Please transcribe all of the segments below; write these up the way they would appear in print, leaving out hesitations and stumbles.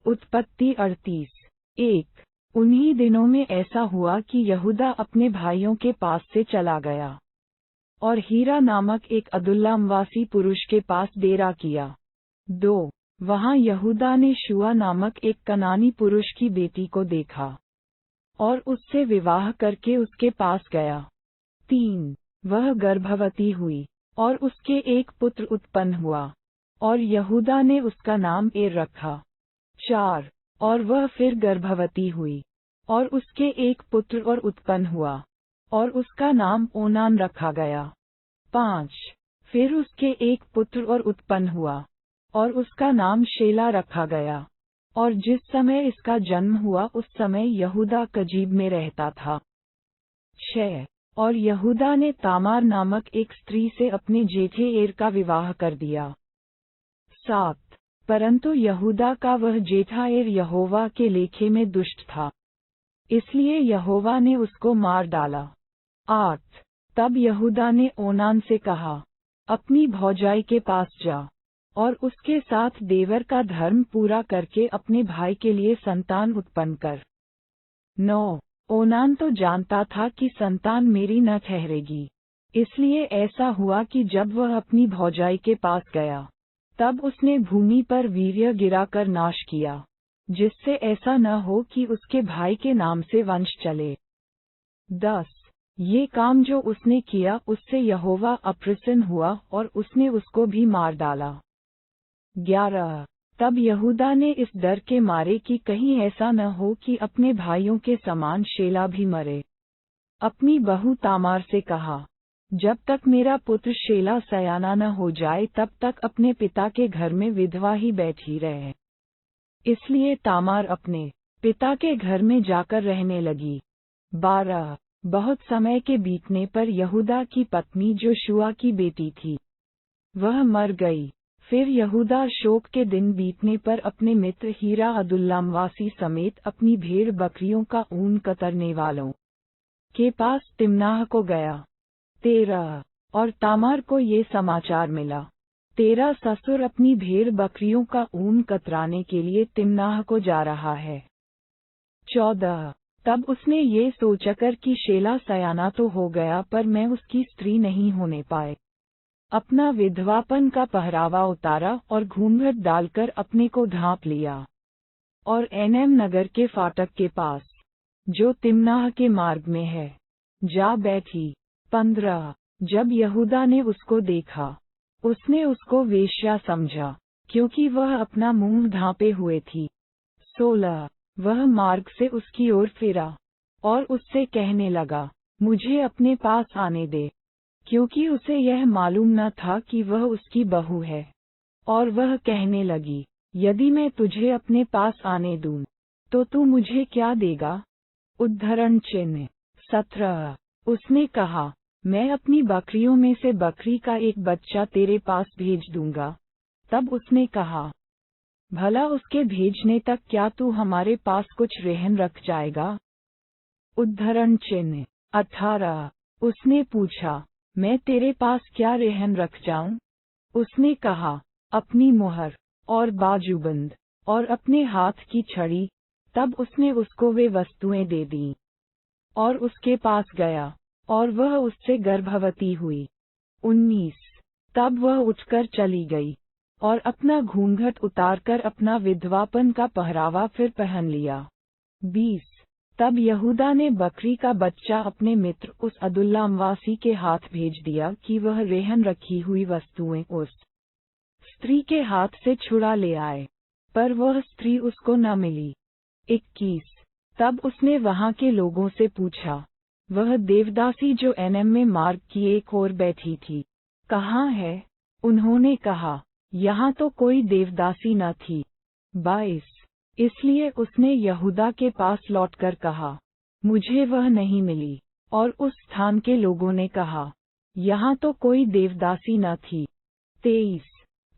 उत्पत्ति 38:1। उन्हीं दिनों में ऐसा हुआ कि यहूदा अपने भाइयों के पास से चला गया और हीरा नामक एक अदुल्लामवासी पुरुष के पास डेरा किया। 2। वहां यहूदा ने शुआ नामक एक कनानी पुरुष की बेटी को देखा और उससे विवाह करके उसके पास गया। 3। वह गर्भवती हुई और उसके एक पुत्र उत्पन्न हुआ और यहूदा ने उसका नाम एर रखा। 4। और वह फिर गर्भवती हुई और उसके एक पुत्र और उत्पन्न हुआ और उसका नाम ओनान रखा गया। 5। फिर उसके एक पुत्र और उत्पन्न हुआ और उसका नाम शेला रखा गया। और जिस समय इसका जन्म हुआ उस समय यहूदा कजीब में रहता था। 6। और यहूदा ने तामार नामक एक स्त्री से अपने जेठे एर का विवाह कर दिया। 7। परंतु यहूदा का वह जेठा एर यहोवा के लेखे में दुष्ट था, इसलिए यहोवा ने उसको मार डाला। 8। तब यहूदा ने ओनान से कहा, अपनी भौजाई के पास जा और उसके साथ देवर का धर्म पूरा करके अपने भाई के लिए संतान उत्पन्न कर। 9। ओनान तो जानता था कि संतान मेरी न ठहरेगी, इसलिए ऐसा हुआ कि जब वह अपनी भौजाई के पास गया तब उसने भूमि पर वीर्य गिराकर नाश किया, जिससे ऐसा न हो कि उसके भाई के नाम से वंश चले। 10। ये काम जो उसने किया उससे यहोवा अप्रसन्न हुआ और उसने उसको भी मार डाला। 11। तब यहूदा ने इस डर के मारे कि कहीं ऐसा न हो कि अपने भाइयों के समान शेला भी मरे, अपनी बहू तामार से कहा, जब तक मेरा पुत्र शेला सयाना न हो जाए तब तक अपने पिता के घर में विधवा ही बैठी रहे। इसलिए तामार अपने पिता के घर में जाकर रहने लगी। 12। बहुत समय के बीतने पर यहूदा की पत्नी जो शुआ की बेटी थी, वह मर गई। फिर यहूदा शोक के दिन बीतने पर अपने मित्र हीरा अदुल्लामवासी समेत अपनी भेड़ बकरियों का ऊन कतरने वालों के पास तिम्नाह को गया। 13। और तामार को ये समाचार मिला, तेरा ससुर अपनी भेड़ बकरियों का ऊन कतराने के लिए तिम्नाह को जा रहा है। 14। तब उसने ये सोचकर कि शेला सयाना तो हो गया पर मैं उसकी स्त्री नहीं होने पाए, अपना विधवापन का पहरावा उतारा और घूंघट डालकर अपने को ढांप लिया और एनएम नगर के फाटक के पास, जो तिम्नाह के मार्ग में है, जा बैठी। 15। जब यहूदा ने उसको देखा, उसने उसको वेश्या समझा, क्योंकि वह अपना मुंह ढांपे हुए थी। 16। वह मार्ग से उसकी ओर फिरा और उससे कहने लगा, मुझे अपने पास आने दे, क्योंकि उसे यह मालूम न था कि वह उसकी बहू है। और वह कहने लगी, यदि मैं तुझे अपने पास आने दूं, तो तू मुझे क्या देगा? उद्धरण चिन्ह। 17। उसने कहा, मैं अपनी बकरियों में से बकरी का एक बच्चा तेरे पास भेज दूंगा। तब उसने कहा, भला उसके भेजने तक क्या तू हमारे पास कुछ रहन रख जाएगा? उद्धरण चिन्ह। 18। उसने पूछा, मैं तेरे पास क्या रहन रख जाऊं? उसने कहा, अपनी मुहर और बाजूबंद और अपने हाथ की छड़ी। तब उसने उसको वे वस्तुएं दे दी और उसके पास गया और वह उससे गर्भवती हुई। 19। तब वह उठकर चली गई और अपना घूंघट उतारकर अपना विधवापन का पहरावा फिर पहन लिया। 20। तब यहूदा ने बकरी का बच्चा अपने मित्र उस अदुल्लामवासी के हाथ भेज दिया कि वह रेहन रखी हुई वस्तुएं उस स्त्री के हाथ से छुड़ा ले आए, पर वह स्त्री उसको न मिली। 21। तब उसने वहां के लोगों से पूछा, वह देवदासी जो एनएम में मार्ग की एक ओर बैठी थी, कहाँ है? उन्होंने कहा, यहाँ तो कोई देवदासी न थी। 22। इसलिए उसने यहूदा के पास लौटकर कहा, मुझे वह नहीं मिली। और उस स्थान के लोगों ने कहा, यहाँ तो कोई देवदासी न थी। 23।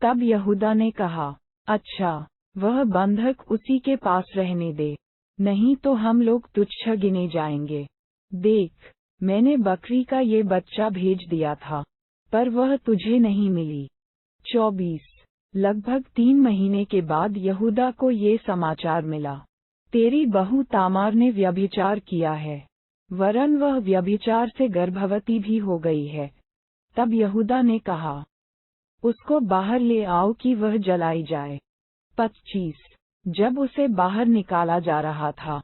तब यहूदा ने कहा, अच्छा, वह बंधक उसी के पास रहने दे, नहीं तो हम लोग तुच्छ गिने जाएंगे। देख, मैंने बकरी का ये बच्चा भेज दिया था, पर वह तुझे नहीं मिली। 24। लगभग 3 महीने के बाद यहूदा को ये समाचार मिला, तेरी बहू तामार ने व्यभिचार किया है, वरन वह व्यभिचार से गर्भवती भी हो गई है। तब यहूदा ने कहा, उसको बाहर ले आओ कि वह जलाई जाए। 25 जब उसे बाहर निकाला जा रहा था,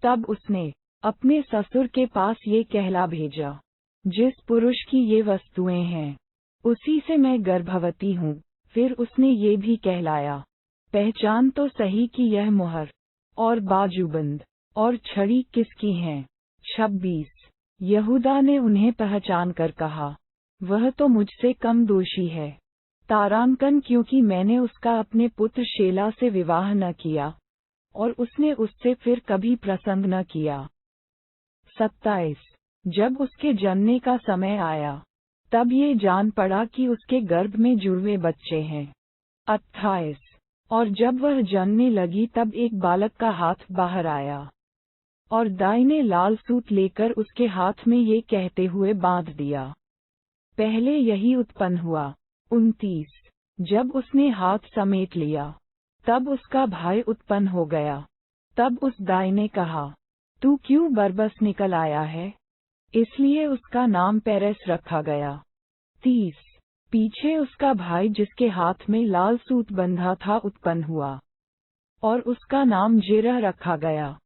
तब उसने अपने ससुर के पास ये कहला भेजा, जिस पुरुष की ये वस्तुएं हैं, उसी से मैं गर्भवती हूँ। फिर उसने ये भी कहलाया, पहचान तो सही कि यह मुहर और बाजूबंद और छड़ी किसकी हैं। 26 यहूदा ने उन्हें पहचान कर कहा, वह तो मुझसे कम दोषी है। तारांकन, क्योंकि मैंने उसका अपने पुत्र शेला से विवाह न किया और उसने उससे फिर कभी प्रसंग न किया। 27 जब उसके जन्मने का समय आया, तब ये जान पड़ा कि उसके गर्भ में जुड़वे बच्चे हैं। 28 और जब वह जन्मने लगी, तब एक बालक का हाथ बाहर आया और दाई ने लाल सूत लेकर उसके हाथ में ये कहते हुए बांध दिया, पहले यही उत्पन्न हुआ। 29 जब उसने हाथ समेट लिया, तब उसका भाई उत्पन्न हो गया। तब उस दाई ने कहा, तू क्यों बरबस निकल आया है? इसलिए उसका नाम पेरेस रखा गया। 30 पीछे उसका भाई जिसके हाथ में लाल सूत बंधा था उत्पन्न हुआ, और उसका नाम जेरह रखा गया।